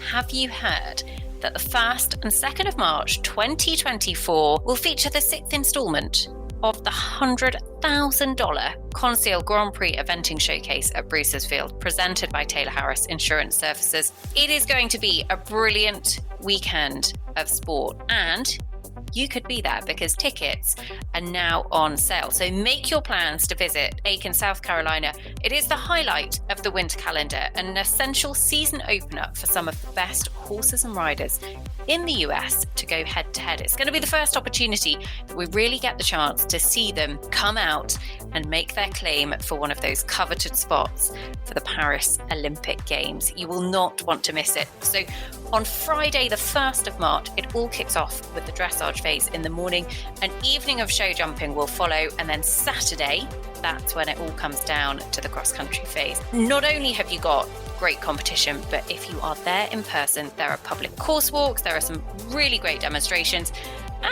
have you heard that the 1st and 2nd of March 2024 will feature the 6th instalment of the $100,000 Conseil Grand Prix eventing showcase at Brucersfield, presented by Taylor Harris Insurance Services. It is going to be a brilliant weekend of sport, and you could be there because tickets are now on sale. So make your plans to visit Aiken, South Carolina. It is the highlight of the winter calendar and an essential season opener for some of the best horses and riders in the US to go head to head. It's going to be the first opportunity that we really get the chance to see them come out and make their claim for one of those coveted spots for the Paris Olympic Games. You will not want to miss it. So on Friday, the 1st of March, it all kicks off with the dressage phase in the morning. An evening of show jumping will follow, and then Saturday, that's when it all comes down to the cross-country phase. Not only have you got great competition, but if you are there in person, there are public course walks, there are some really great demonstrations,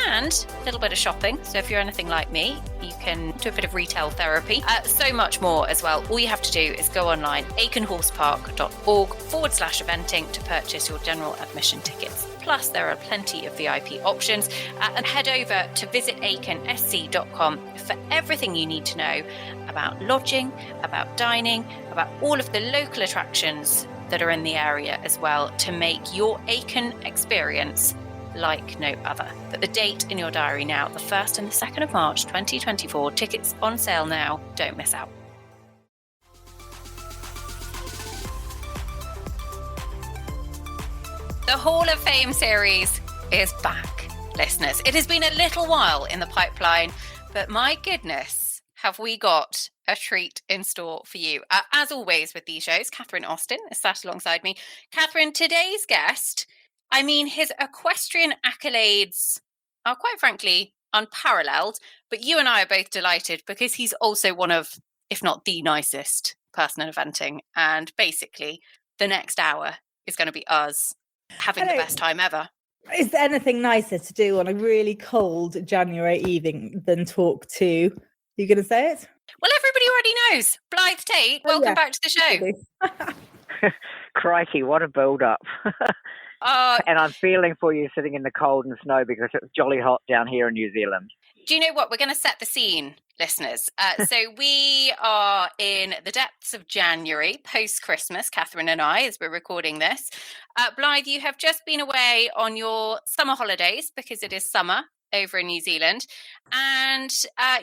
and a little bit of shopping. So if you're anything like me, you can do a bit of retail therapy. So much more as well. All you have to do is go online, aikenhorsepark.org/eventing to purchase your general admission tickets. Plus, there are plenty of VIP options. And head over to visitaikenSC.com for everything you need to know about lodging, about dining, about all of the local attractions that are in the area as well, to make your Aiken experience like no other. Put the date in your diary now, the 1st and the 2nd of March 2024. Tickets on sale now. Don't miss out. The Hall of Fame series is back, listeners. It has been a little while in the pipeline, but my goodness, have we got a treat in store for you. As always with these shows, Catherine Austin is sat alongside me. Catherine, today's guest, I mean, his equestrian accolades are quite frankly unparalleled, but you and I are both delighted because he's also one of, if not the nicest person in eventing. And basically, the next hour is going to be us having the best time ever. Is there anything nicer to do on a really cold January evening than talk to, you going to say it? Well, everybody already knows. Blyth Tait, welcome back to the show. Crikey, what a build-up. And I'm feeling for you sitting in the cold and snow because it's jolly hot down here in New Zealand. Do you know what? We're going to set the scene, listeners. So we are in the depths of January, post-Christmas, Catherine and I, as we're recording this. Blythe, you have just been away on your summer holidays because it is summer over in New Zealand. And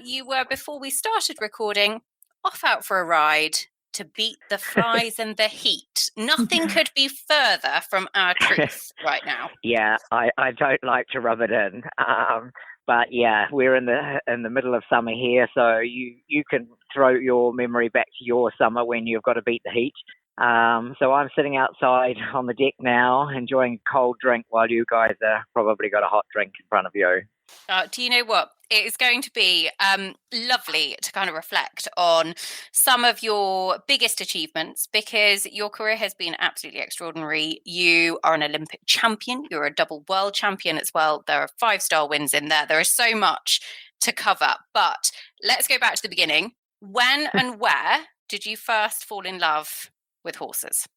you were, before we started recording, off out for a ride to beat the flies and the heat. Nothing could be further from our truth right now. Yeah, I don't like to rub it in. But yeah, we're in the middle of summer here, so you can throw your memory back to your summer when you've got to beat the heat. So I'm sitting outside on the deck now, enjoying a cold drink while you guys are probably got a hot drink in front of you. Do you know what? It is going to be lovely to kind of reflect on some of your biggest achievements because your career has been absolutely extraordinary. You are an Olympic champion. You're a double world champion as well. There are 5-star wins in there. There is so much to cover. But let's go back to the beginning. When and where did you first fall in love with horses?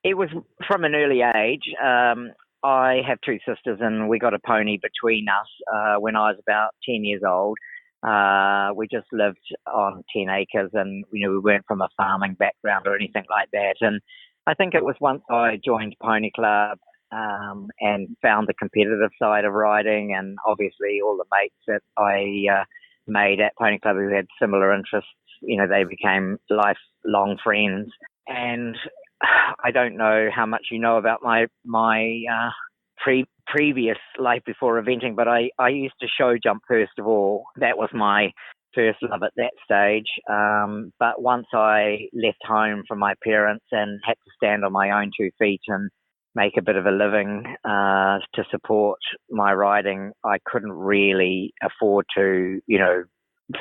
It was from an early age. I have 2 sisters and we got a pony between us when I was about 10 years old. We just lived on 10 acres and, we weren't from a farming background or anything like that. And I think it was once I joined Pony Club and found the competitive side of riding, and obviously all the mates that I made at Pony Club who had similar interests, they became lifelong friends. And I don't know how much you know about my previous life before eventing, but I used to show jump first of all. That was my first love at that stage. But once I left home from my parents and had to stand on my own 2 feet and make a bit of a living to support my riding, I couldn't really afford to,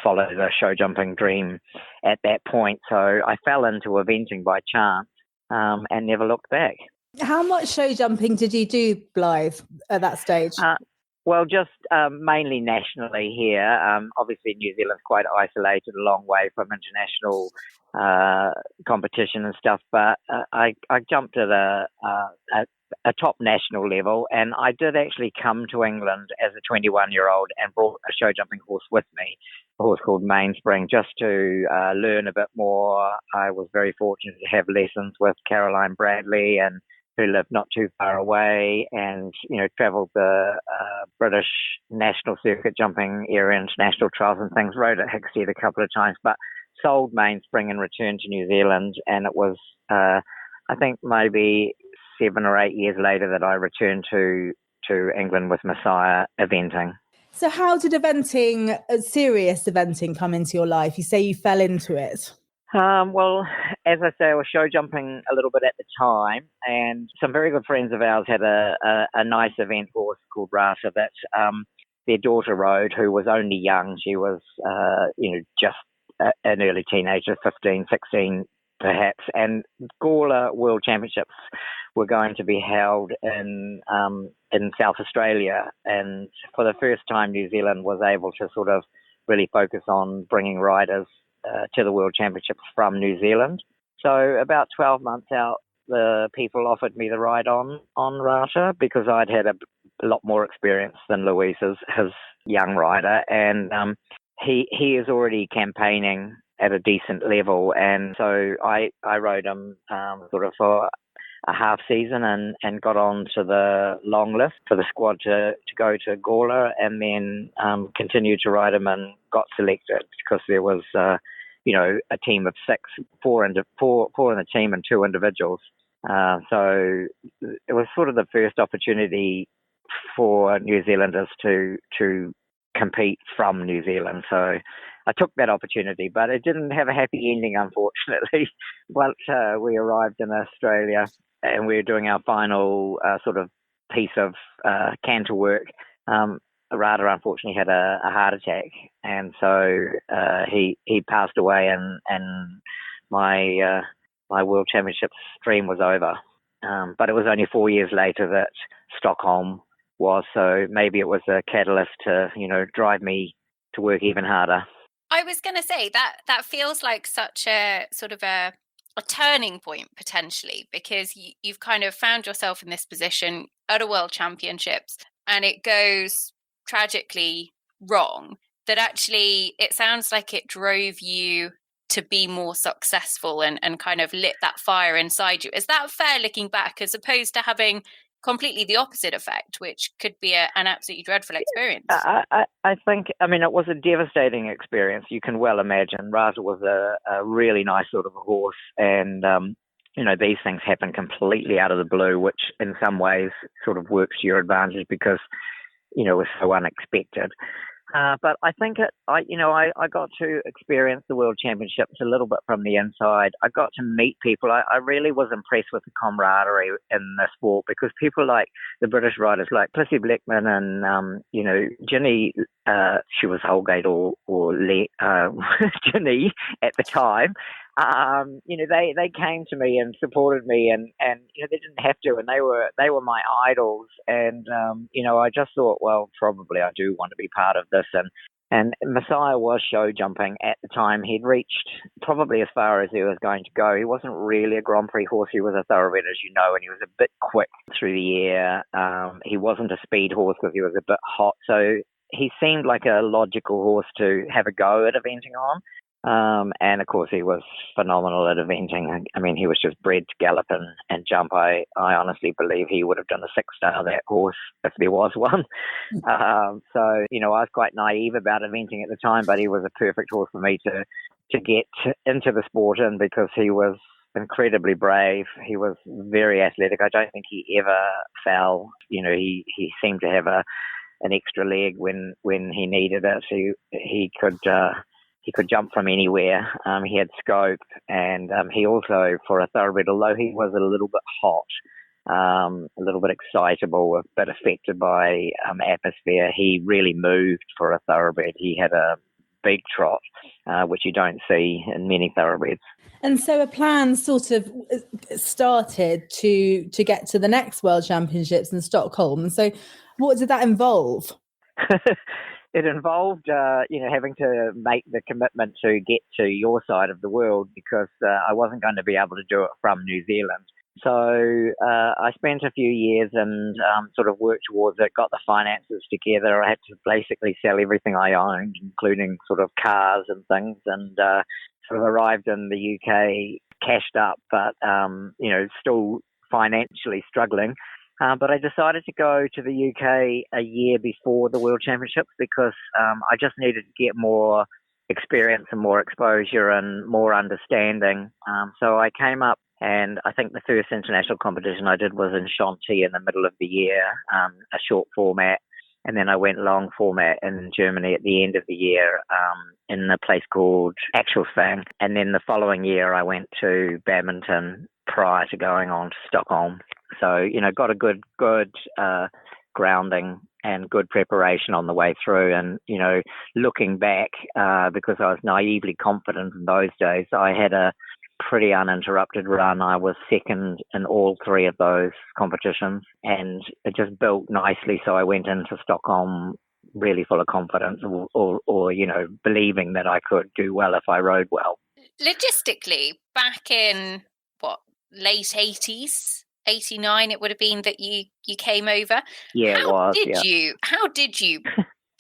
follow the show jumping dream at that point. So I fell into eventing by chance. And never looked back. How much show jumping did you do, Blythe, at that stage? Well, just mainly nationally here. Obviously, New Zealand's quite isolated, a long way from international competition and stuff. But I jumped at a a top national level. And I did actually come to England as a 21-year-old and brought a show jumping horse with me, a horse called Mainspring, just to learn a bit more. I was very fortunate to have lessons with Caroline Bradley, and who lived not too far away, and travelled the British national circuit jumping area, international trials and things. Rode at Hickstead a couple of times, but sold Mainspring and returned to New Zealand. And it was, I think, maybe 7 or 8 years later that I returned to England with Messiah eventing. So how did serious eventing come into your life? You say you fell into it. Well, as I say, I was show jumping a little bit at the time, and some very good friends of ours had a nice event horse called Rata that their daughter rode, who was only young. She was, just an early teenager, 15, 16 perhaps, and Gawler World Championships were going to be held in South Australia, and for the first time New Zealand was able to sort of really focus on bringing riders to the World Championships from New Zealand. So about 12 months out, the people offered me the ride on Rata, because I'd had a lot more experience than Louise, his young rider, and he is already campaigning at a decent level, and so I rode him sort of for a half season and got on to the long list for the squad to go to Gawler, and then continued to ride him and got selected because there was a team of 6, four in the team and 2 individuals. So it was sort of the first opportunity for New Zealanders to compete from New Zealand. So I took that opportunity, but it didn't have a happy ending, unfortunately. Once we arrived in Australia and we were doing our final sort of piece of canter work, Rata unfortunately had a heart attack, and so he passed away, and my World Championships dream was over. But it was only 4 years later that Stockholm was, so maybe it was a catalyst to drive me to work even harder. I was going to say that feels like such a sort of a turning point potentially, because you've kind of found yourself in this position at a World Championships and it goes tragically wrong, that actually it sounds like it drove you to be more successful and kind of lit that fire inside you. Is that fair, looking back, as opposed to having completely the opposite effect, which could be an absolutely dreadful experience? I think, it was a devastating experience. You can well imagine. Rata was a really nice sort of a horse, and these things happen completely out of the blue, which in some ways sort of works to your advantage because it was so unexpected. But I think I got to experience the World Championships a little bit from the inside. I got to meet people. I really was impressed with the camaraderie in the sport, because people like the British riders like Plissy Blackman and, Ginny, she was Holgate or Ginny at the time. They came to me and supported me, and they didn't have to, and they were my idols, and I just thought, well, probably I do want to be part of this, and Messiah was show jumping at the time. He'd reached probably as far as he was going to go. He wasn't really a Grand Prix horse. He was a thoroughbred, as you know, and he was a bit quick through the air. He wasn't a speed horse because he was a bit hot, so he seemed like a logical horse to have a go at eventing on. And of course he was phenomenal at eventing. He was just bred to gallop and jump. I honestly believe he would have done a 6-star, that horse, if there was one. So I was quite naive about eventing at the time, but he was a perfect horse for me to get into the sport in, because he was incredibly brave. He was very athletic. I don't think he ever fell. He seemed to have an extra leg when he needed it. He could jump from anywhere. He had scope, and he also, for a thoroughbred, although he was a little bit hot, a little bit excitable, a bit affected by atmosphere, he really moved for a thoroughbred. He had a big trot, which you don't see in many thoroughbreds. And so a plan sort of started to get to the next World Championships in Stockholm. And so what did that involve? It involved, having to make the commitment to get to your side of the world, because I wasn't going to be able to do it from New Zealand. So I spent a few years and sort of worked towards it, got the finances together. I had to basically sell everything I owned, including sort of cars and things, and sort of arrived in the UK cashed up, but, still financially struggling. But I decided to go to the UK a year before the World Championships because I just needed to get more experience and more exposure and more understanding. So I came up, and I think the first international competition I did was in Shanti in the middle of the year, a short format. And then I went long format in Germany at the end of the year in a place called Axelsfang. And then the following year I went to badminton prior to going on to Stockholm. So, got a good grounding and good preparation on the way through. And, looking back, because I was naively confident in those days, I had a pretty uninterrupted run. I was second in all three of those competitions, and it just built nicely. So I went into Stockholm really full of confidence or believing that I could do well if I rode well. Logistically, back in late 80s, 89 it would have been that you came over. Yeah, How did you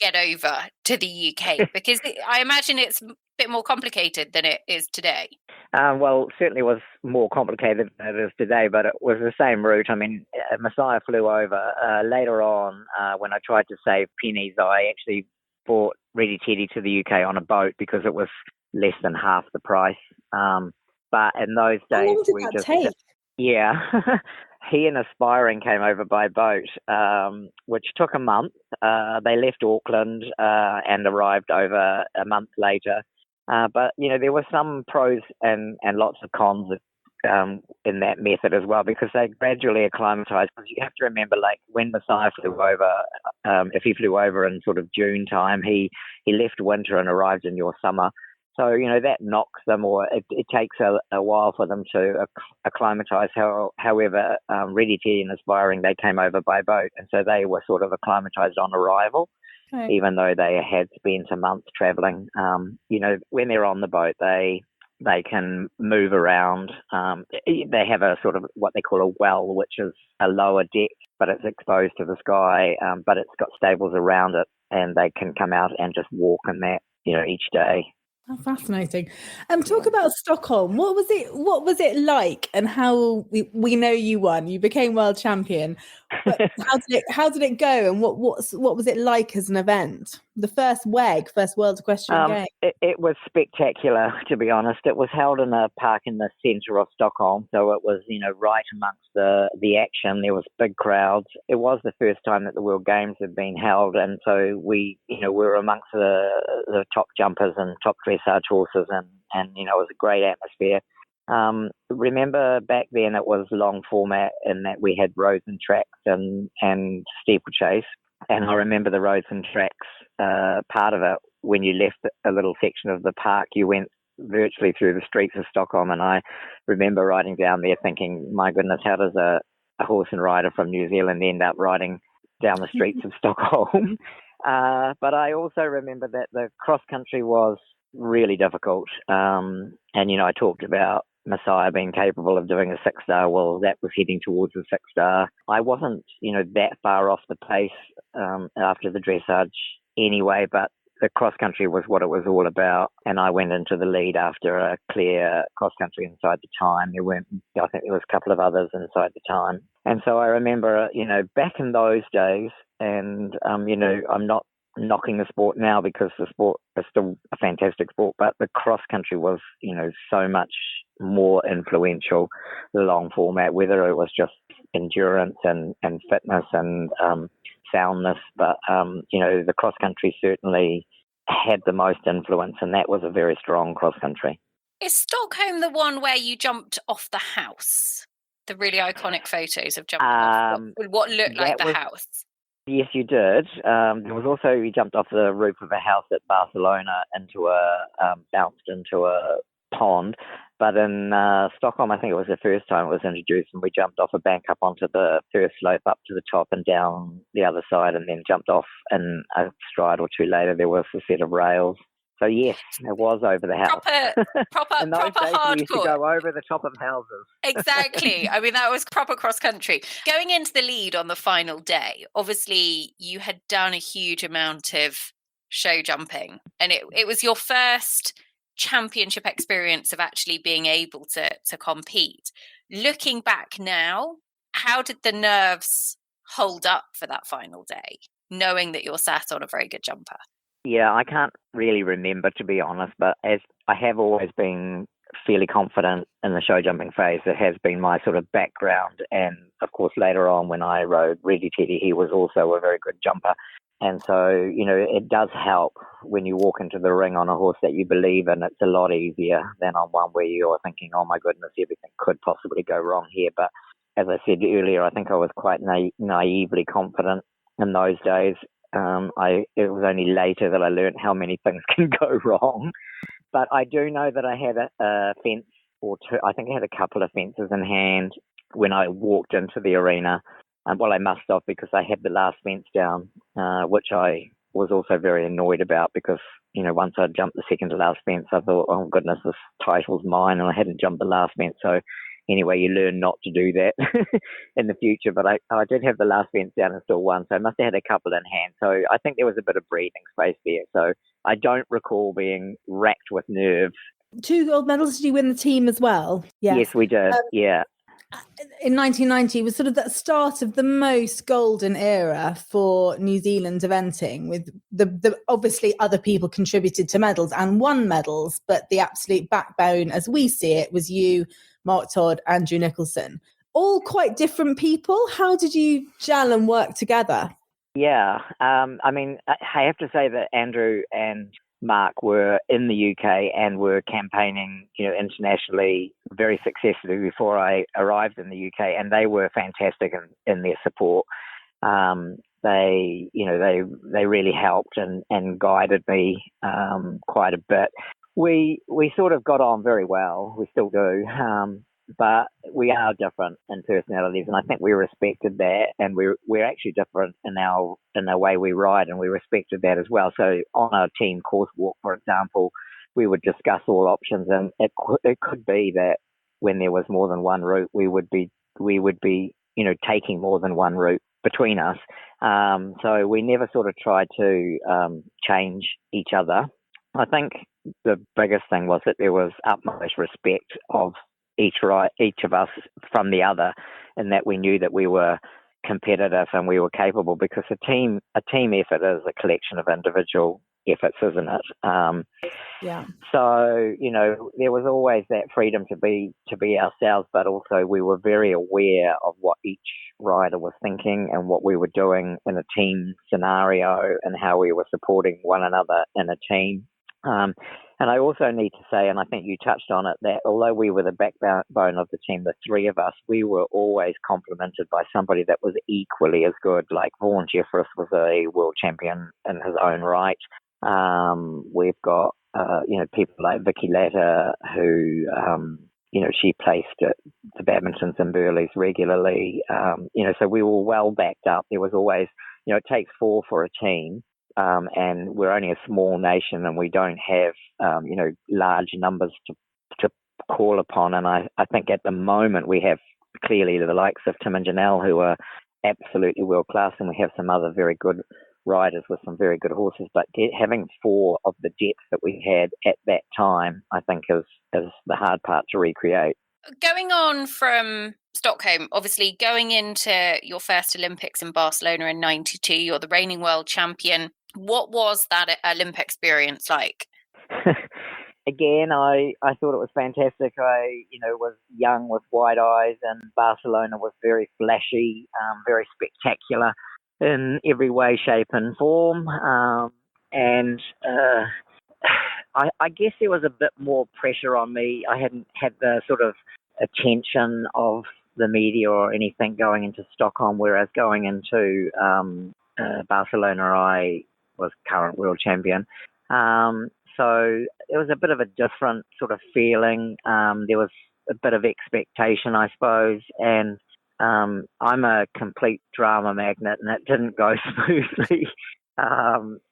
get over to the UK? Because I imagine it's a bit more complicated than it is today. Well, certainly was more complicated than it is today, but it was the same route. I mean, Messiah flew over. Later on, when I tried to save pennies, I actually bought Blyth Tait to the UK on a boat because it was less than half the price. But in those days, How long did that take? Yeah. He and Aspiring came over by boat, which took a month. They left Auckland and arrived over a month later. But, there were some pros and lots of cons in that method as well, because they gradually acclimatized. Because you have to remember, like, when Messiah flew over, if he flew over in sort of June time, he left winter and arrived in your summer. So, that knocks them, or it takes a while for them to acclimatise. However, Blyth Tait and Aspiring, they came over by boat, and so they were sort of acclimatised on arrival, okay, even though they had spent a month travelling. When they're on the boat, they can move around. They have a sort of what they call a well, which is a lower deck, but it's exposed to the sky, but it's got stables around it, and they can come out and just walk in that, each day. Oh, fascinating. Talk about Stockholm. What was it like, and how we know you won? You became world champion. But how did it go, and what was it like as an event? The first World Equestrian Game. It was spectacular, to be honest. It was held in a park in the centre of Stockholm, so it was right amongst the action. There was big crowds. It was the first time that the World Games had been held, and so we were amongst the top jumpers and top dressage horses, and it was a great atmosphere. Remember back then it was long format in that we had roads and tracks and steeplechase. And I remember the roads and tracks part of it, when you left a little section of the park, you went virtually through the streets of Stockholm. And I remember riding down there thinking, my goodness, how does a horse and rider from New Zealand end up riding down the streets of Stockholm? But I also remember that the cross country was really difficult. And, I talked about Messiah being capable of doing a 6-star. Well, that was heading towards a 6-star. I wasn't, that far off the pace after the dressage anyway, but the cross country was what it was all about. And I went into the lead after a clear cross country inside the time. I think there was a couple of others inside the time. And so I remember, back in those days, and, I'm not knocking the sport now because the sport is still a fantastic sport, but the cross country was, so much more influential, the long format, whether it was just endurance and fitness and soundness. But, the cross country certainly had the most influence, and that was a very strong cross country. Is Stockholm the one where you jumped off the house? The really iconic photos of jumping off what looked like the house. Yes, you did. There was also, we jumped off the roof of a house at Barcelona bounced into a pond. But in Stockholm, I think it was the first time it was introduced, and we jumped off a bank up onto the first slope up to the top and down the other side, and then jumped off, and a stride or two later there was a set of rails. So yes, it was over the house. Proper In those days, we used to hardcore. go over the top of houses. Exactly. I mean, that was proper cross country. Going into the lead on the final day, obviously you had done a huge amount of show jumping, and it was your first championship experience of actually being able to compete. Looking back now, how did the nerves hold up for that final day, knowing that you're sat on a very good jumper? Yeah, I can't really remember, to be honest, but as I have always been fairly confident in the show jumping phase, it has been my sort of background. And of course, later on when I rode Blyth Tait, he was also a very good jumper. And so, you know, it does help when you walk into the ring on a horse that you believe in. It's a lot easier than on one where you're thinking, oh my goodness, everything could possibly go wrong here. But as I said earlier, I think I was quite naively confident in those days. It was only later that I learned how many things can go wrong. But I do know that I had a fence or two. I think I had a couple of fences in hand when I walked into the arena. Well, I must have, because I had the last fence down, which I was also very annoyed about, because, you know, once I jumped the second to last fence, I thought, oh goodness, this title's mine, and I hadn't jumped the last fence. So anyway, you learn not to do that in the future. But I did have the last fence down and still won, so I must have had a couple in hand. So I think there was a bit of breathing space there. So I don't recall being racked with nerves. 2 gold medals. Did you win the team as well? Yes, we did. Yeah. In 1990 was sort of the start of the most golden era for New Zealand eventing, with the obviously other people contributed to medals and won medals, but the absolute backbone, as we see it, was you, Mark Todd, Andrew Nicholson. All quite different people. How did you gel and work together? Yeah, I mean, I have to say that Andrew and Mark were in the UK and were campaigning, you know, internationally very successfully before I arrived in the UK, and they were fantastic in their support. They really helped and guided me quite a bit. We sort of got on very well. We still do. But we are different in personalities, and I think we respected that, and we're actually different in the way we ride, and we respected that as well. So on our team course walk, for example, we would discuss all options, and it could be that when there was more than one route, we would be you know, taking more than one route between us. So we never sort of tried to change each other. I think the biggest thing was that there was utmost respect of each of us from the other, and that we knew that we were competitive and we were capable, because a team effort is a collection of individual efforts, isn't it? Yeah. So, you know, there was always that freedom to be ourselves, but also we were very aware of what each rider was thinking and what we were doing in a team scenario and how we were supporting one another in a team. And I also need to say, and I think you touched on it, that although we were the backbone of the team, the three of us, we were always complemented by somebody that was equally as good. Like Vaughan Jeffress was a world champion in his own right. We've got, you know, people like Vicky Latta, who, you know, she placed at the badmintons and Burghleys regularly. You know, so we were well backed up. There was always, you know, it takes 4 for a team. And we're only a small nation, and we don't have, you know, large numbers to call upon. And I think at the moment we have clearly the likes of Tim and Janelle, who are absolutely world class, and we have some other very good riders with some very good horses. But having 4 of the depth that we had at that time, I think is the hard part to recreate. Going on from Stockholm, obviously going into your first Olympics in Barcelona in 92, you're the reigning world champion. What was that Olympic experience like? Again, I thought it was fantastic. I, you know, was young with wide eyes, and Barcelona was very flashy, very spectacular in every way, shape and form. And I guess there was a bit more pressure on me. I hadn't had the sort of attention of the media or anything going into Stockholm, whereas going into Barcelona, I was current world champion. So it was a bit of a different sort of feeling. There was a bit of expectation, I suppose, and I'm a complete drama magnet, and it didn't go smoothly.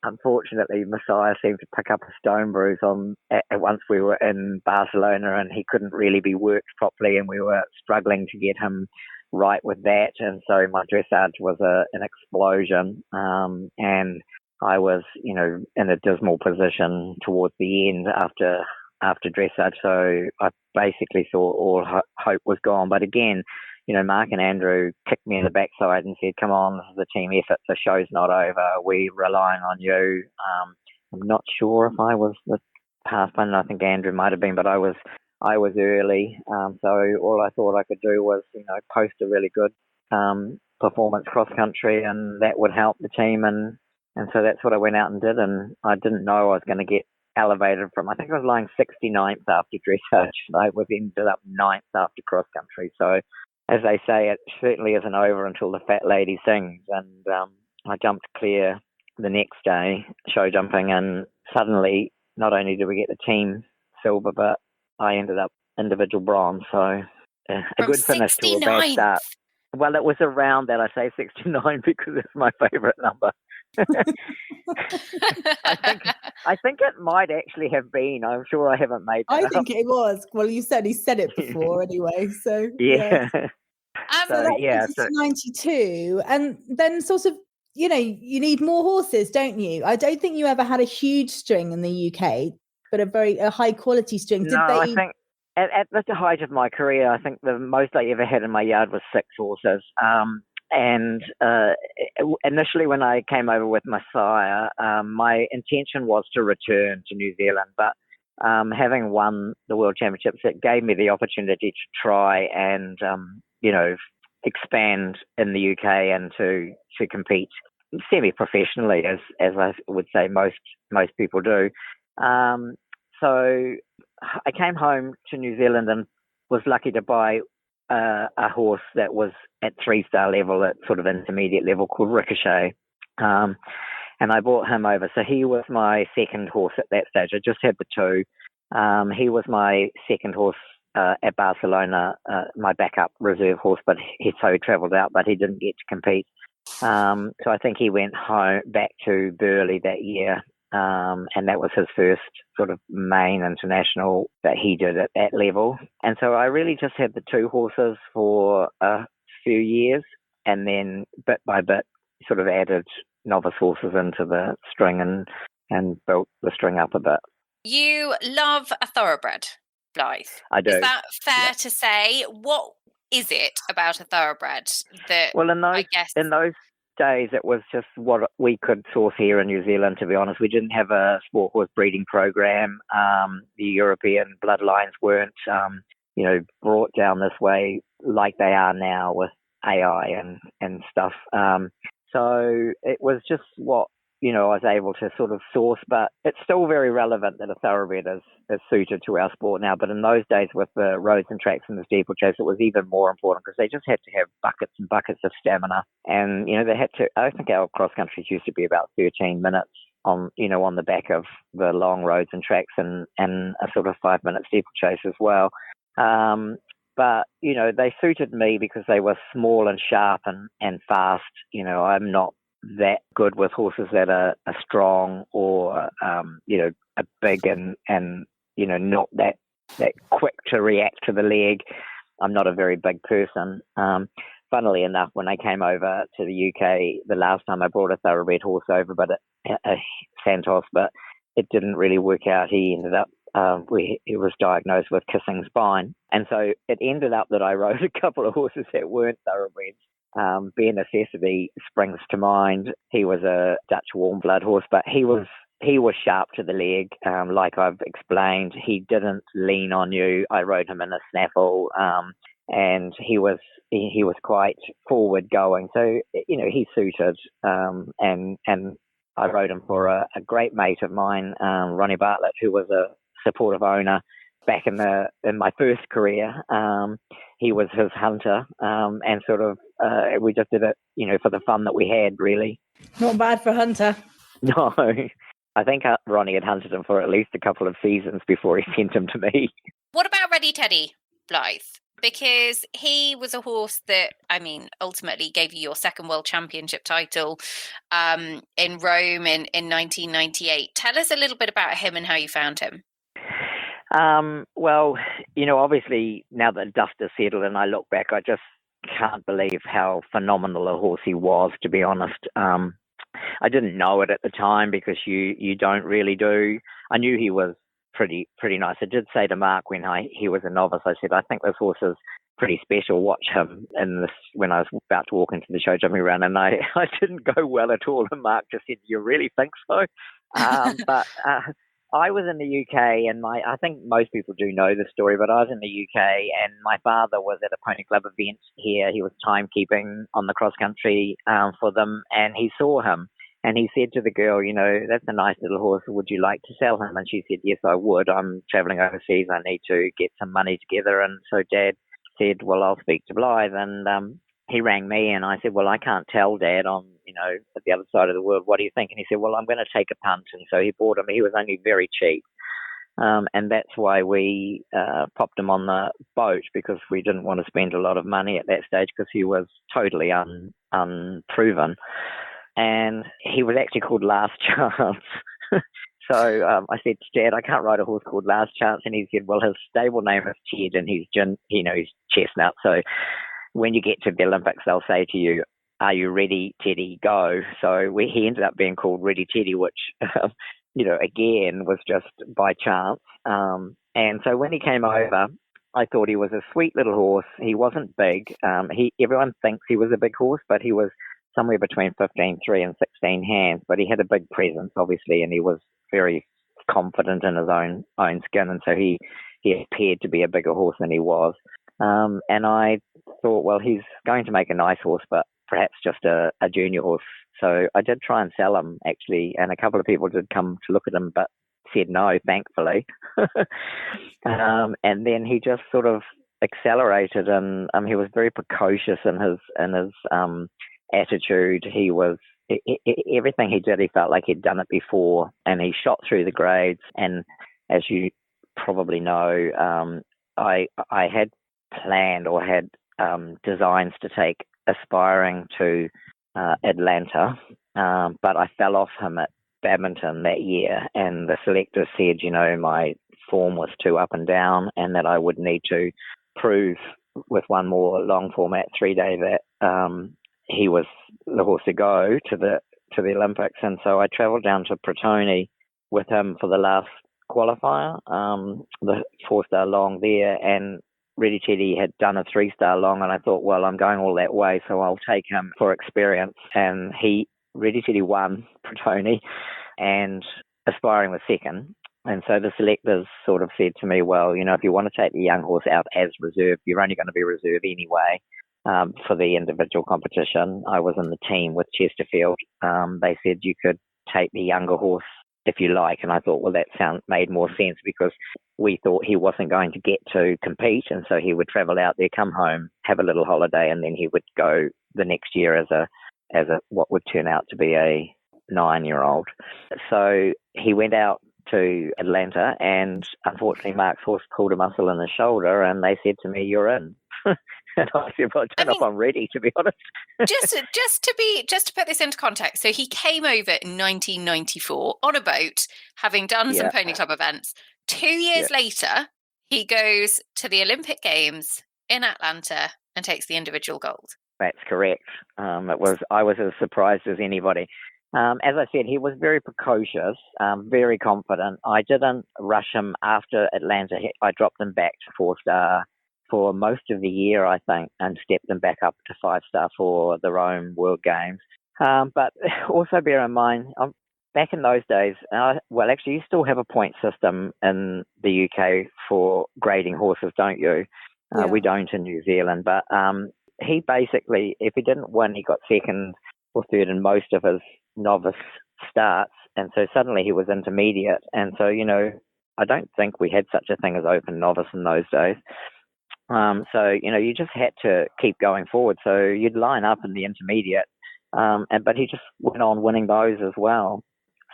Unfortunately, Messiah seemed to pick up a stone bruise once we were in Barcelona, and he couldn't really be worked properly, and we were struggling to get him right with that. And so my dressage was an explosion, and I was, in a dismal position towards the end after dressage. So I basically thought all hope was gone. But again, Mark and Andrew kicked me in the backside and said, "Come on, this is a team effort. The show's not over. We're relying on you." I'm not sure if I was the pathfinder. I think Andrew might have been, but I was early. So all I thought I could do was, post a really good performance cross country, and that would help the team. And so that's what I went out and did. And I didn't know I was going to get elevated from, I think I was lying 69th after dressage. I ended up 9th after cross country. So as they say, it certainly isn't over until the fat lady sings. And I jumped clear the next day, show jumping, and suddenly not only did we get the team silver, but I ended up individual bronze. So a good finish to a bad start. Well, it was around that. I say 69 because it's my favourite number. I think it might actually have been. I'm sure I haven't made that I think it was. Well, you said he said it before anyway. So yeah. So 92, and then sort of, you need more horses, don't you? I don't think you ever had a huge string in the UK, but a high quality string. I think at the height of my career, I think the most I ever had in my yard was 6 horses. And initially when I came over with Messiah, my intention was to return to New Zealand, but having won the World Championships, it gave me the opportunity to try and, expand in the UK and to compete semi-professionally, as I would say most people do. So I came home to New Zealand and was lucky to buy a horse that was at 3-star level, at sort of intermediate level, called Ricochet. And I brought him over. So he was my second horse at that stage. I just had the 2. He was my second horse at Barcelona, my backup reserve horse, but he travelled out, but he didn't get to compete. So I think he went back to Burghley that year. And that was his first sort of main international that he did at that level. And so I really just had the 2 horses for a few years, and then bit by bit sort of added novice horses into the string and built the string up a bit. You love a thoroughbred, Blyth. I do. Is that fair to say? What is it about a thoroughbred that, well, in those days, it was just what we could source here in New Zealand, to be honest. We didn't have a sport horse breeding program. The European bloodlines weren't, brought down this way like they are now with AI and stuff. So it was just what, I was able to sort of source, but it's still very relevant that a thoroughbred is suited to our sport now. But in those days with the roads and tracks and the steeplechase, it was even more important because they just had to have buckets and buckets of stamina. And, they had to, I think our cross countries used to be about 13 minutes on the back of the long roads and tracks and a sort of 5-minute steeplechase as well. But, they suited me because they were small and sharp and fast. I'm not that good with horses that are strong or, are big and not that quick to react to the leg. I'm not a very big person. Funnily enough, when I came over to the UK, the last time I brought a thoroughbred horse over, but a Santos, but it didn't really work out. He ended up, he was diagnosed with kissing spine. And so it ended up that I rode a couple of horses that weren't thoroughbreds. Bare Necessity springs to mind. He was a Dutch warm blood horse, but he was sharp to the leg, like I've explained. He didn't lean on you. I rode him in a snaffle, and he was quite forward going. So he suited, and I rode him for a great mate of mine, Ronnie Bartlett, who was a supportive owner back in my first career. He was his hunter, and sort of we just did it, for the fun that we had, really. Not bad for a hunter. No, I think Ronnie had hunted him for at least a couple of seasons before he sent him to me. What about Ready Teddy, Blyth? because he was a horse that, I mean, ultimately gave you your second world championship title in Rome in 1998. Tell us a little bit about him and how you found him. Well, obviously now that dust has settled and I look back, I just can't believe how phenomenal a horse he was, to be honest. I didn't know it at the time because you don't really do. I knew he was pretty nice. I did say to Mark when he was a novice, I said, I think this horse is pretty special. Watch him when I was about to walk into the show jumping around, and I didn't go well at all. And Mark just said, "You really think so?" But I was in the UK, and I think most people do know the story, but I was in the UK, and my father was at a pony club event here. He was timekeeping on the cross country for them, and he saw him. And he said to the girl, that's a nice little horse. Would you like to sell him? And she said, yes, I would. I'm traveling overseas. I need to get some money together. And so Dad said, well, I'll speak to Blythe. And he rang me, and I said, well, I can't tell Dad on, at the other side of the world. What do you think? And he said, well, I'm going to take a punt. And so he bought him. He was only very cheap. And that's why we popped him on the boat, because we didn't want to spend a lot of money at that stage because he was totally unproven. And he was actually called Last Chance. So I said to Dad, I can't ride a horse called Last Chance. And he said, well, his stable name is Ted, and he's chestnut. So when you get to the Olympics, they'll say to you, are you ready, Teddy? Go. So he ended up being called Ready Teddy, which, again, was just by chance. And so when he came over, I thought he was a sweet little horse. He wasn't big. Everyone thinks he was a big horse, but he was somewhere between 15.3 and 16 hands, but he had a big presence, obviously, and he was very confident in his own skin, and so he appeared to be a bigger horse than he was. And I thought, well, he's going to make a nice horse, but perhaps just a junior horse. So I did try and sell him, actually, and a couple of people did come to look at him, but said no, thankfully. And then he just sort of accelerated, and he was very precocious in his attitude. He was everything he did, he felt like he'd done it before, and he shot through the grades. And as you probably know, I had planned or had designs to take Aspiring to Atlanta, but I fell off him at badminton that year, and the selector said, my form was too up and down, and that I would need to prove with one more long format 3-day that he was the horse to go to the Olympics. And so I travelled down to Pretoni with him for the last qualifier, the 4-star long there, and Ready Teddy had done a 3-star long, and I thought, well, I'm going all that way, so I'll take him for experience. And Ready Teddy won Pretoni, and Aspiring was second. And so the selectors sort of said to me, well, if you want to take the young horse out as reserve, you're only going to be reserve anyway. For the individual competition, I was in the team with Chesterfield. They said you could take the younger horse if you like, and I thought, well, that made more sense, because we thought he wasn't going to get to compete, and so he would travel out there, come home, have a little holiday, and then he would go the next year as a what would turn out to be a 9-year-old. So he went out to Atlanta, and unfortunately Mark's horse pulled a muscle in his shoulder, and they said to me, you're in. And I said, well, I don't know if I'm ready, to be honest. just to put this into context, so he came over in 1994 on a boat, having done some pony club events. 2 years later, he goes to the Olympic Games in Atlanta and takes the individual gold. That's correct. I was as surprised as anybody. As I said, he was very precocious, very confident. I didn't rush him after Atlanta. I dropped him back to 4-star for most of the year, I think, and stepped him back up to 5-star for the Rome World Games. But also bear in mind, back in those days, actually, you still have a point system in the UK for grading horses, don't you? We don't in New Zealand. But he basically, if he didn't win, he got second or third in most of his novice starts. And so suddenly he was intermediate. And so, I don't think we had such a thing as open novice in those days. So, you just had to keep going forward. So you'd line up in the intermediate, but he just went on winning those as well.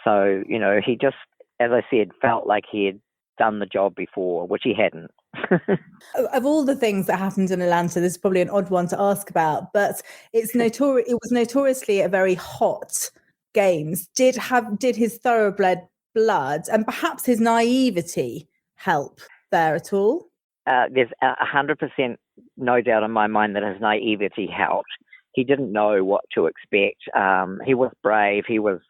So, he just, as I said, felt like he had done the job before, which he hadn't. Of all the things that happened in Atlanta, this is probably an odd one to ask about, but it was notoriously a very hot games. Did his thoroughbred blood and perhaps his naivety help there at all? There's 100% no doubt in my mind that his naivety helped. He didn't know what to expect. He was brave. He was,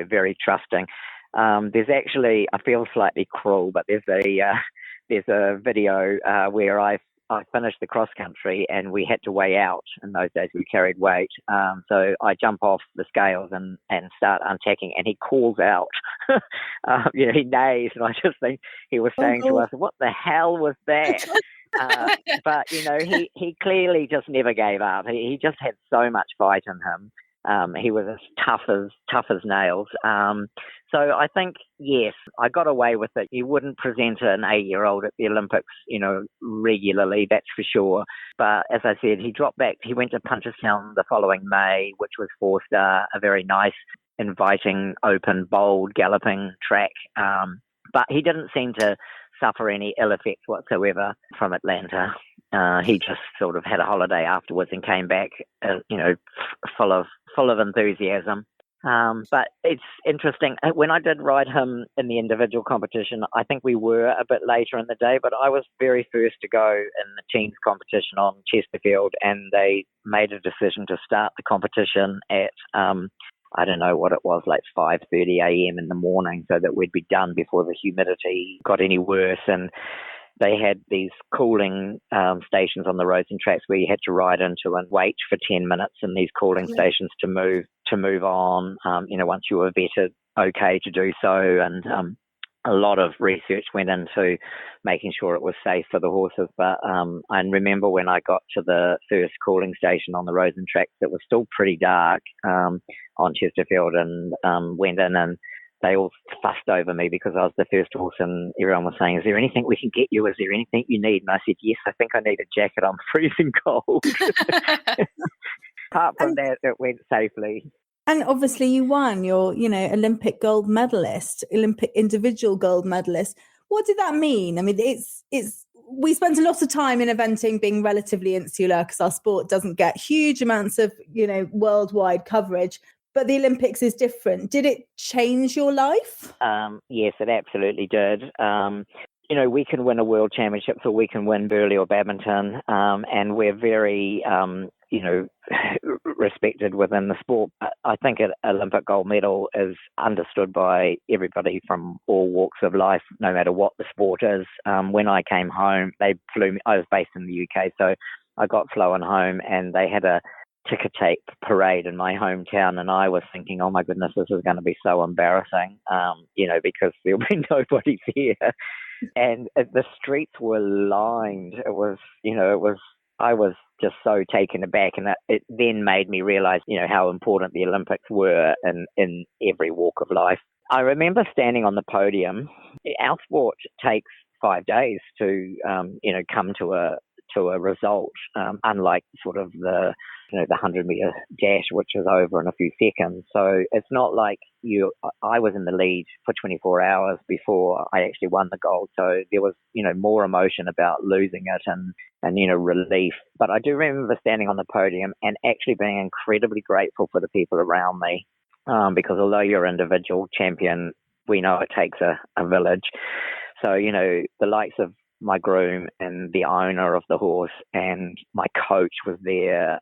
very trusting. There's actually, I feel slightly cruel, but there's a video where I finished the cross country and we had to weigh out. In those days we carried weight. So I jump off the scales and start untacking, and he calls out. He neighs, and I just think he was saying to us, what the hell was that? But he clearly just never gave up. He just had so much fight in him. He was as tough as nails. So I think, yes, I got away with it. You wouldn't present an 8-year-old at the Olympics, regularly, that's for sure. But as I said, he dropped back. He went to Punchestown the following May, which was 4-star, a very nice, inviting, open, bold, galloping track. But he didn't seem to suffer any ill effects whatsoever from Atlanta. He just sort of had a holiday afterwards and came back, full of enthusiasm. But it's interesting. When I did ride him in the individual competition, I think we were a bit later in the day, but I was very first to go in the team's competition on Chesterfield, and they made a decision to start the competition at, I don't know what it was, like 5:30 a.m. in the morning, so that we'd be done before the humidity got any worse. And they had these cooling stations on the roads and tracks where you had to ride into and wait for 10 minutes in these cooling stations to move on, once you were vetted okay to do so. And a lot of research went into making sure it was safe for the horses. But I remember when I got to the first cooling station on the roads and tracks, it was still pretty dark on Chesterfield, and went in, and they all fussed over me because I was the first horse, and everyone was saying, is there anything we can get you? Is there anything you need? And I said, yes, I think I need a jacket. I'm freezing cold. Apart from that, it went safely. And obviously you won. You're, Olympic gold medalist, Olympic individual gold medalist. What did that mean? I mean, we spent a lot of time in eventing being relatively insular because our sport doesn't get huge amounts of, worldwide coverage. But the Olympics is different. Did it change your life? Yes, it absolutely did. We can win a world championships, or we can win Burghley or badminton, and we're very, respected within the sport. I think an Olympic gold medal is understood by everybody from all walks of life, no matter what the sport is. When I came home, they flew me. I was based in the UK, so I got flown home, and they had a ticker tape parade in my hometown, and I was thinking, oh my goodness, this is going to be so embarrassing, because there'll be nobody there. And the streets were lined. I was just so taken aback, and it then made me realize, how important the Olympics were in every walk of life. I remember standing on the podium. Our sport takes 5 days to, come to a result, unlike sort of the 100-meter dash, which is over in a few seconds. So it's not like I was in the lead for 24 hours before I actually won the gold. So there was, more emotion about losing it and relief. But I do remember standing on the podium and actually being incredibly grateful for the people around me, because although you're an individual champion, we know it takes a village. So, the likes of my groom and the owner of the horse and my coach was there,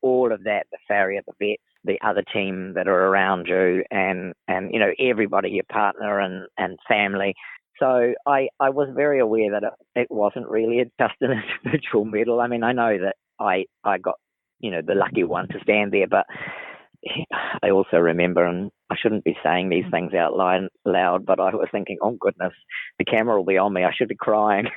all of that, the farrier, the vets, the other team that are around you, and everybody, your partner and family. So I was very aware that it wasn't really just an individual medal. I mean, I know that I got, the lucky one to stand there, but I also remember, and I shouldn't be saying these things out loud, but I was thinking, oh goodness, the camera will be on me. I should be crying.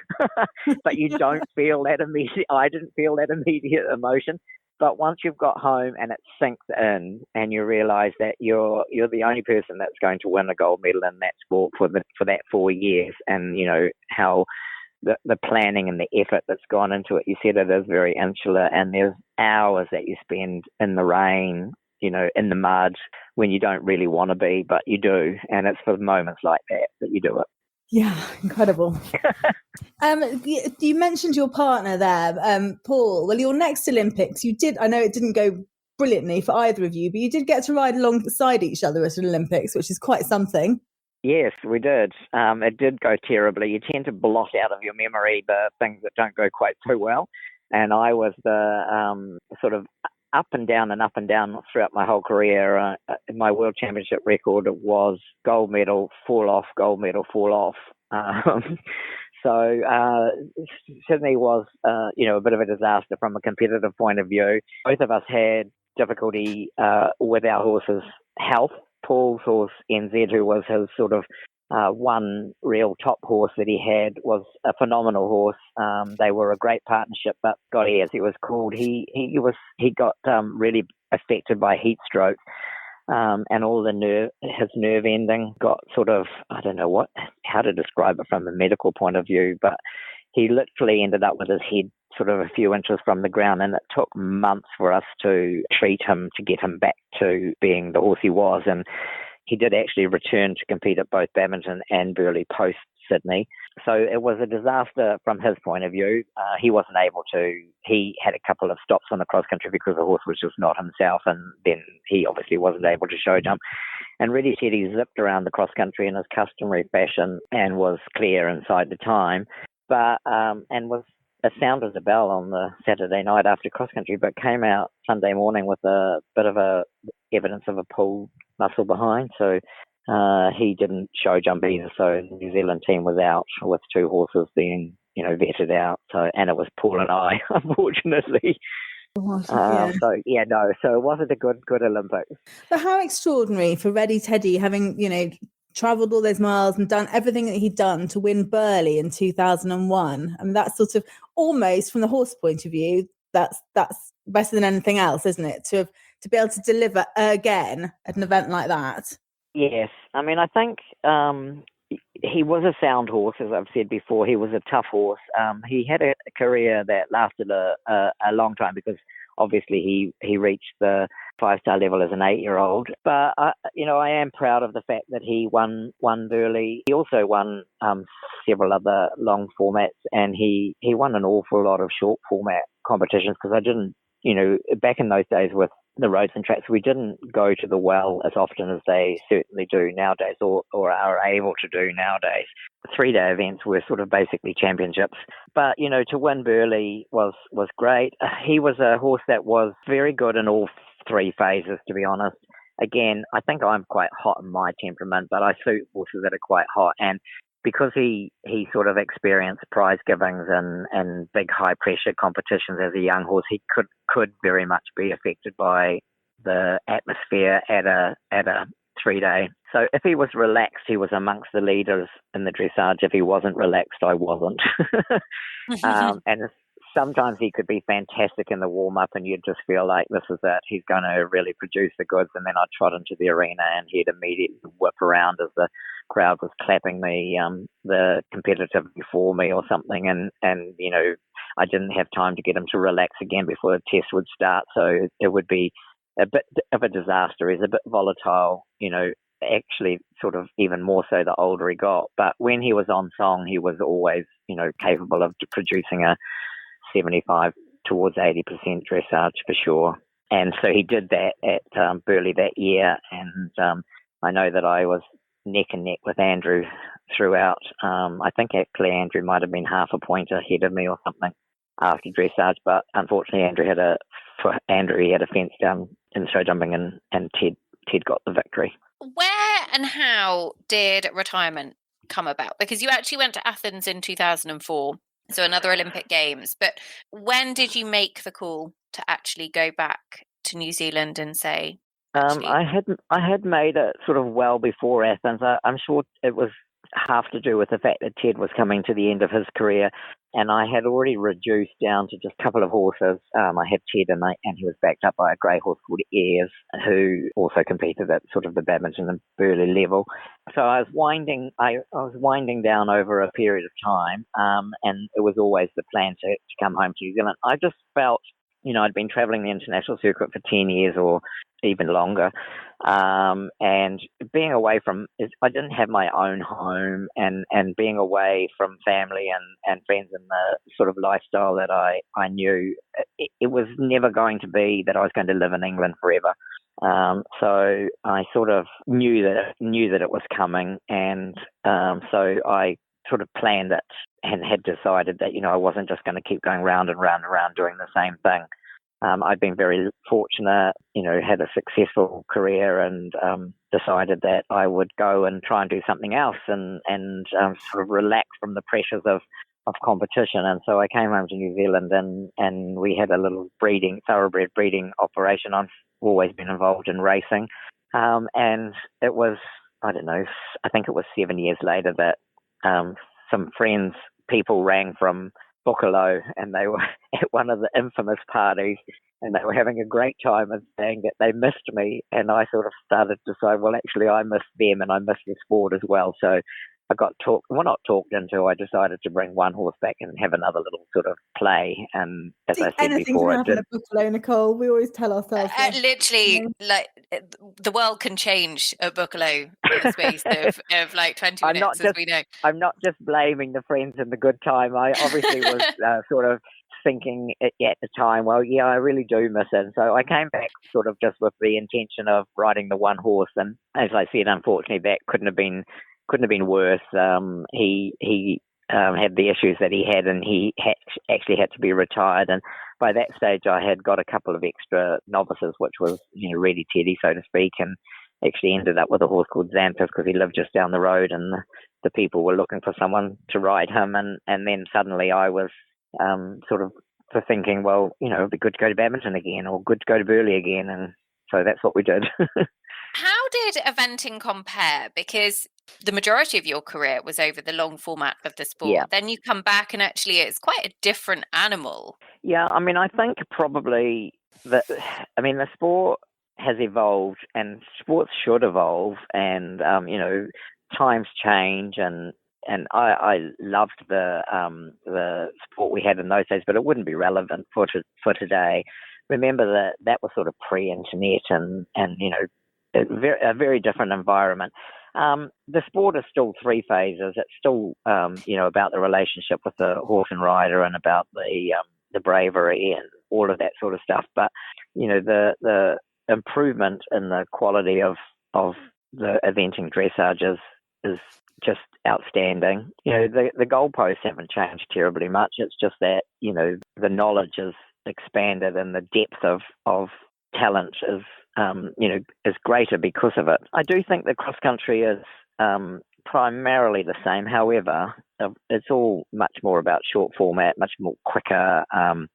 But you don't feel that immediate. I didn't feel that immediate emotion. But once you've got home and it sinks in, and you realise that you're the only person that's going to win a gold medal in that sport for that 4 years, and how the planning and the effort that's gone into it. You said it is very insular, and there's hours that you spend in the rain, in the mud, when you don't really want to be, but you do. And it's for moments like that you do it. Yeah, incredible. You mentioned your partner there, Paul. Well, your next Olympics, I know it didn't go brilliantly for either of you, but you did get to ride alongside each other at an Olympics, which is quite something. Yes, we did. It did go terribly. You tend to blot out of your memory the things that don't go quite so well. And I was the sort of up and down throughout my whole career. My world championship record was gold medal, fall off, gold medal, fall off. So Sydney was, a bit of a disaster from a competitive point of view. Both of us had difficulty with our horses' health. Paul's horse, NZ, who was his sort of one real top horse that he had, was a phenomenal horse. They were a great partnership, but Gotti, as he was called, he got really affected by heat stroke. And all his nerve ending got sort of, I don't know how to describe it from a medical point of view, but he literally ended up with his head sort of a few inches from the ground, and it took months for us to treat him to get him back to being the horse he was. And he did actually return to compete at both Badminton and Burghley post Sydney. So it was a disaster from his point of view. He wasn't able to. He had a couple of stops on the cross country because the horse was just not himself, and then he obviously wasn't able to show jump. And Reddy Teddy zipped around the cross country in his customary fashion and was clear inside the time, but and was as sound as a bell on the Saturday night after cross country, but came out Sunday morning with a bit of evidence of a pulled muscle behind. So he didn't show jump either. So the New Zealand team was out with two horses being, vetted out. So, and it was Paul and I, unfortunately. So it wasn't a good Olympics. But how extraordinary for Reddy Teddy, having, travelled all those miles and done everything that he'd done to win Burghley in 2001. I mean, that's sort of almost from the horse point of view, that's better than anything else, isn't it? To be able to deliver again at an event like that. Yes. I mean, I think he was a sound horse, as I've said before. He was a tough horse. He had a career that lasted a long time because obviously he reached the 5-star level as an 8-year-old. But, I am proud of the fact that he won Burghley. He also won several other long formats, and he won an awful lot of short format competitions because I didn't, back in those days with the roads and tracks, we didn't go to the well as often as they certainly do nowadays or are able to do nowadays. 3-day events were sort of basically championships. But, to win Burghley was great. He was a horse that was very good in all three phases, to be honest. Again, I think I'm quite hot in my temperament, but I suit horses that are quite hot. And because he sort of experienced prize givings and big high pressure competitions as a young horse, he could very much be affected by the atmosphere at a 3-day. So if he was relaxed, he was amongst the leaders in the dressage. If he wasn't relaxed, I wasn't. And sometimes he could be fantastic in the warm-up and you'd just feel like this is it. He's going to really produce the goods. And then I'd trot into the arena and he'd immediately whip around as the crowd was clapping the competitor before me or something. And I didn't have time to get him to relax again before the test would start. So it would be a bit of a disaster. He's a bit volatile, actually sort of even more so the older he got. But when he was on song, he was always, capable of producing a 75 towards 80% dressage for sure. And so he did that at Burghley that year. And I know that I was neck and neck with Andrew throughout. I think actually Andrew might have been half a point ahead of me or something after dressage. But unfortunately, he had a fence down in show jumping and Ted got the victory. Where and how did retirement come about? Because you actually went to Athens in 2004. So another Olympic Games. But when did you make the call to actually go back to New Zealand and say? I had made it sort of well before Athens. I'm sure it was half to do with the fact that Ted was coming to the end of his career, and I had already reduced down to just a couple of horses. I had Ted, and he was backed up by a grey horse called Ayres, who also competed at sort of the Badminton and Burghley level. So I was winding down over a period of time, and it was always the plan to come home to New Zealand. I just felt, I'd been traveling the international circuit for 10 years or even longer. And being away I didn't have my own home, and being away from family and friends and the sort of lifestyle that I knew, it was never going to be that I was going to live in England forever. So I sort of knew that it was coming, and so I sort of planned it and had decided that, I wasn't just going to keep going round and round and round doing the same thing. I'd been very fortunate, had a successful career, and decided that I would go and try and do something else and sort of relax from the pressures of competition. And so I came home to New Zealand, and we had a little thoroughbred breeding operation. I've always been involved in racing. And it was, I don't know, I think it was 7 years later that some people rang from Burghley, and they were at one of the infamous parties, and they were having a great time and saying that they missed me. And I sort of started to say, well, actually, I missed them, and I missed the sport as well. So I got not talked into. I decided to bring one horse back and have another little sort of play. And as I said anything before, can happen at Buffalo, Nicole. We always tell ourselves that. Literally, like the world can change at Buffalo in the space of like 20 minutes, as we know. I'm not just blaming the friends and the good time. I obviously was sort of thinking at the time, well, yeah, I really do miss it. And so I came back sort of just with the intention of riding the one horse. And as I said, unfortunately, that couldn't have been worse. He had the issues that he had, and he actually had to be retired. And by that stage, I had got a couple of extra novices, which was, ready Teddy, so to speak, and actually ended up with a horse called Xanthus because he lived just down the road, and the people were looking for someone to ride him. And then suddenly I was sort of thinking, well, it'd be good to go to badminton again, or good to go to Burghley again. And so that's what we did. How did eventing compare? Because the majority of your career was over the long format of the sport. Yeah. Then you come back and actually it's quite a different animal. Yeah, I mean, I think probably the sport has evolved, and sports should evolve, and times change, and I loved the sport we had in those days, but it wouldn't be relevant for today. Remember that was sort of pre-internet, and a very different environment. The sport is still three phases. It's still about the relationship with the horse and rider, and about the bravery and all of that sort of stuff. But the improvement in the quality of the eventing dressage is just outstanding. The goalposts haven't changed terribly much. It's just that the knowledge is expanded, and the depth of talent is greater because of it. I do think the cross country is primarily the same. However, it's all much more about short format, much more quicker, and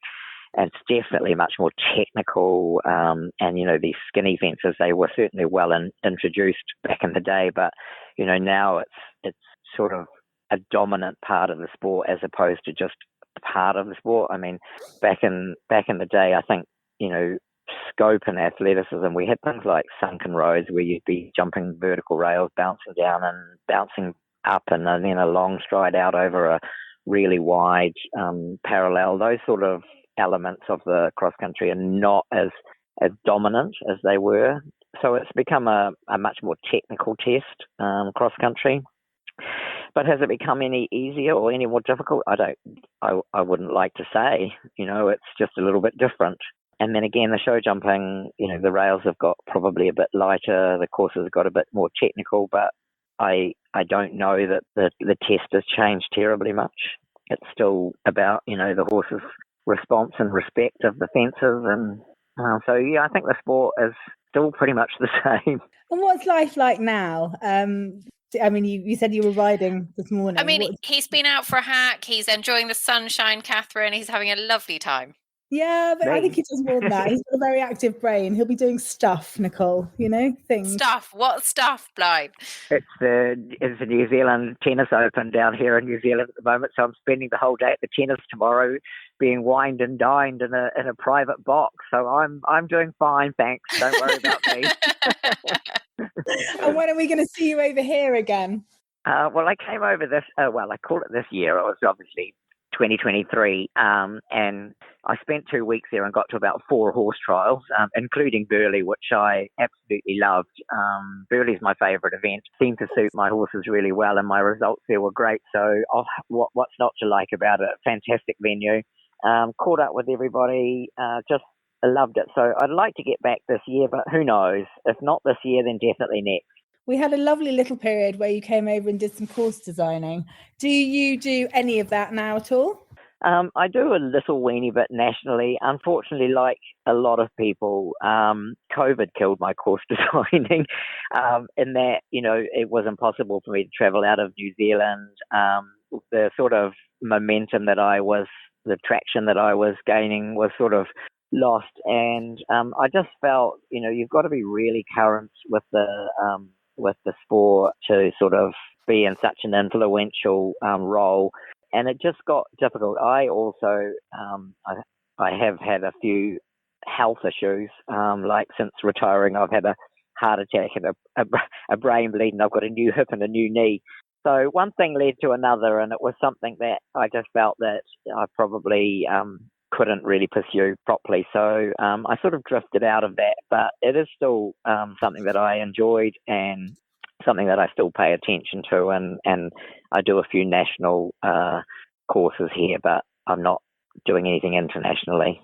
it's definitely much more technical. And these skinny fences, they were certainly well introduced back in the day, but now it's sort of a dominant part of the sport as opposed to just part of the sport. I mean, back in the day, I think scope and athleticism, we had things like sunken roads where you'd be jumping vertical rails, bouncing down and bouncing up, and then a long stride out over a really wide parallel. Those sort of elements of the cross country are not as dominant as they were. So it's become a much more technical test, cross country. But has it become any easier or any more difficult? I wouldn't like to say. It's just a little bit different. And then again, the show jumping, the rails have got probably a bit lighter, the courses have got a bit more technical, but I don't know that the test has changed terribly much. It's still about, the horse's response and respect of the fences. And so, yeah, I think the sport is still pretty much the same. And what's life like now? I mean, you said you were riding this morning. I mean, he's been out for a hack. He's enjoying the sunshine, Catherine. He's having a lovely time. Yeah, but I think he does more than that. He's got a very active brain. He'll be doing stuff, Nicole, things. Stuff. What stuff, Blyth? It's the New Zealand Tennis Open down here in New Zealand at the moment, so I'm spending the whole day at the tennis tomorrow, being wined and dined in a private box. So I'm doing fine, thanks. Don't worry about me. And when are we going to see you over here again? Well, I came over I call it this year. It was obviously 2023, and I spent 2 weeks there and got to about 4 horse trials, including Burghley, which I absolutely loved. Burghley's my favourite event. Seemed to suit my horses really well, and my results there were great. So what's not to like about it? Fantastic venue. Caught up with everybody, just loved it. So I'd like to get back this year, but who knows? If not this year, then definitely next. We had a lovely little period where you came over and did some course designing. Do you do any of that now at all? I do a little weeny bit nationally. Unfortunately, like a lot of people, COVID killed my course designing in that, it was impossible for me to travel out of New Zealand. The sort of momentum the traction that I was gaining was sort of lost. And I just felt, you've got to be really current with the sport to sort of be in such an influential role. And it just got difficult. I also, I have had a few health issues, like since retiring, I've had a heart attack and a brain bleed, and I've got a new hip and a new knee. So one thing led to another, and it was something that I just felt that I probably couldn't really pursue properly. So I sort of drifted out of that, but it is still something that I enjoyed and something that I still pay attention to, and I do a few national courses here, but I'm not doing anything internationally.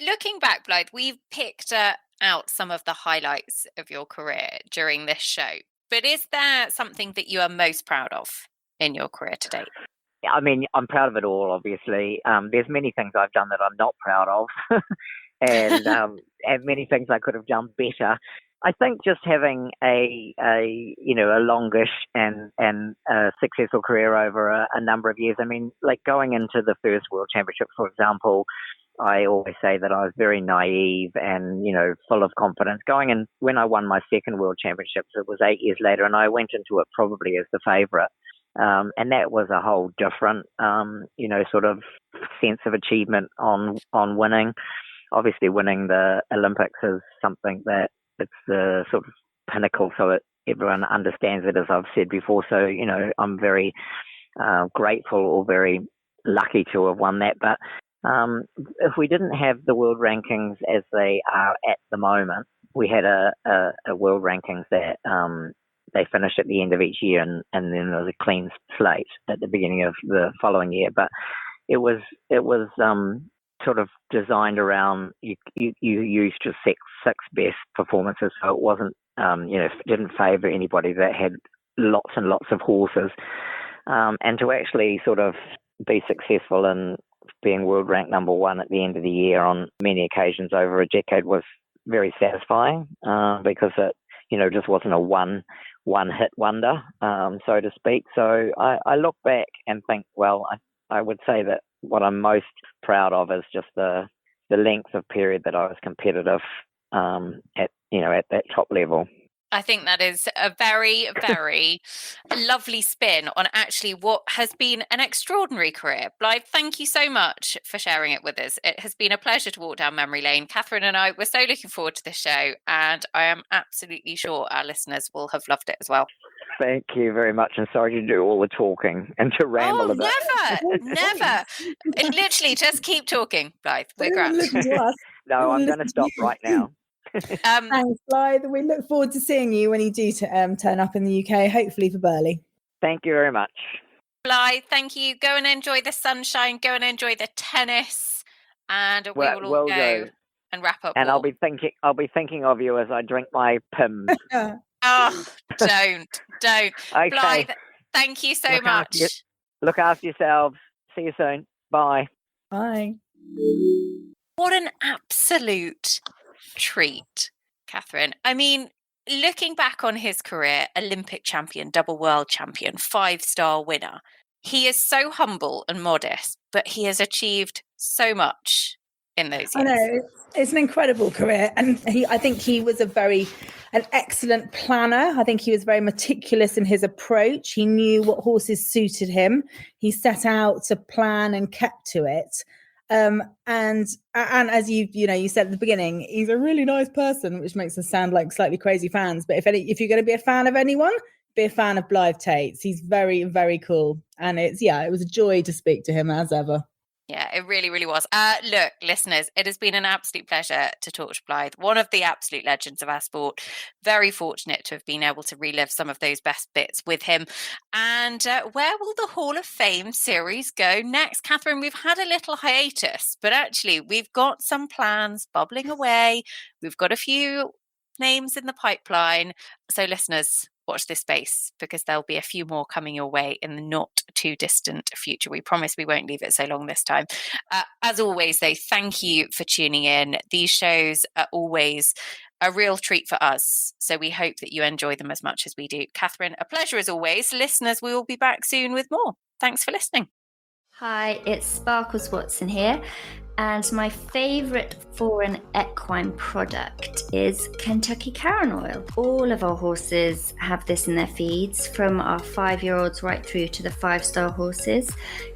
Looking back, Blyth, we've picked out some of the highlights of your career during this show, but is there something that you are most proud of in your career to date? I mean, I'm proud of it all, obviously. There's many things I've done that I'm not proud of, and many things I could have done better. I think just having a longish and successful career over a number of years. I mean, like going into the first World Championship, for example, I always say that I was very naive and, full of confidence. Going in, when I won my second World Championships, it was 8 years later, and I went into it probably as the favourite. And that was a whole different, sort of sense of achievement on winning. Obviously, winning the Olympics is something that it's the sort of pinnacle, so that everyone understands it, as I've said before. So, I'm very grateful or very lucky to have won that. But if we didn't have the world rankings as they are at the moment, we had a world rankings that they finished at the end of each year, and then there was a clean slate at the beginning of the following year. But it was sort of designed around you used your six best performances, so it wasn't didn't favour anybody that had lots and lots of horses, and to actually sort of be successful in being world ranked number one at the end of the year on many occasions over a decade was very satisfying, because it just wasn't a one hit wonder, so to speak. So I look back and think, well, I would say that what I'm most proud of is just the length of period that I was competitive at that top level. I think that is a very, very lovely spin on actually what has been an extraordinary career. Blyth, thank you so much for sharing it with us. It has been a pleasure to walk down memory lane. Catherine and I were so looking forward to this show, and I am absolutely sure our listeners will have loved it as well. Thank you very much, and sorry to do all the talking and to ramble a bit. Never. Literally, just keep talking, Blyth. We're grand. No, I'm going to stop right now. Thanks, Blyth. We look forward to seeing you when you do turn up in the UK, hopefully for Burghley. Thank you very much. Blyth, thank you. Go and enjoy the sunshine. Go and enjoy the tennis, and we will all go and wrap up. And I'll be thinking of you as I drink my Pims. Oh, don't. Okay. Blyth, thank you so much. Look after yourselves. See you soon. Bye. Bye. What an absolute treat, Catherine. I mean, looking back on his career, Olympic champion, double world champion, 5-star winner, he is so humble and modest, but he has achieved so much in those years. I know, it's an incredible career, and I think he was an excellent planner. I think he was very meticulous in his approach. He knew what horses suited him. He set out to plan and kept to it. And as you said at the beginning, he's a really nice person, which makes us sound like slightly crazy fans. But if you're going to be a fan of anyone, be a fan of Blyth Tait. He's very, very cool, and it was a joy to speak to him as ever. Yeah, it really, really was. Look, listeners, it has been an absolute pleasure to talk to Blythe, one of the absolute legends of our sport. Very fortunate to have been able to relive some of those best bits with him. And where will the Hall of Fame series go next? Catherine, we've had a little hiatus, but actually we've got some plans bubbling away. We've got a few names in the pipeline. So listeners, watch this space, because there'll be a few more coming your way in the not too distant future. We promise we won't leave it so long this time. As always, though, thank you for tuning in. These shows are always a real treat for us, so we hope that you enjoy them as much as we do. Catherine, a pleasure as always. Listeners, we will be back soon with more. Thanks for listening. Hi, it's Sparkles Watson here, and my favourite foreign equine product is Kentucky Karen Oil. All of our horses have this in their feeds, from our 5-year-olds right through to the 5-star horses.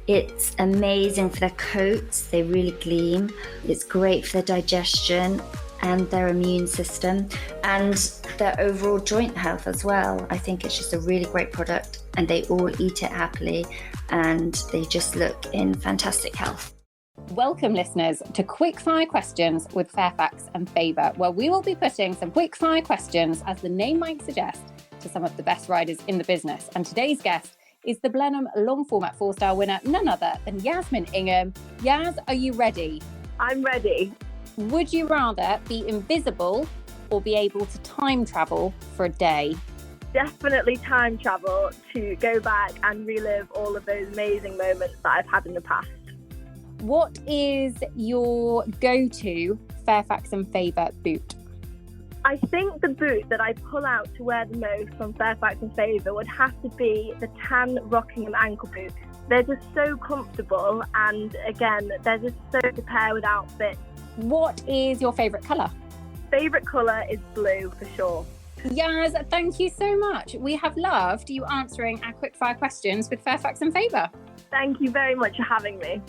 It's amazing for their coats, they really gleam. It's great for their digestion and their immune system and their overall joint health as well. I think it's just a really great product, and they all eat it happily, and they just look in fantastic health. Welcome, listeners, to Quickfire Questions with Fairfax and Favour, where we will be putting some quickfire questions, as the name might suggest, to some of the best riders in the business. And today's guest is the Blenheim long format 4-star winner, none other than Yasmin Ingham. Yaz, are you ready? I'm ready. Would you rather be invisible or be able to time travel for a day? Definitely time travel to go back and relive all of those amazing moments that I've had in the past. What is your go-to Fairfax and Favour boot? I think the boot that I pull out to wear the most from Fairfax and Favour would have to be the tan Rockingham ankle boot. They're just so comfortable, and again, they're just so to pair with outfits. What is your favourite colour? Favourite colour is blue for sure. Yaz, thank you so much. We have loved you answering our quickfire questions with Fairfax and Favour. Thank you very much for having me.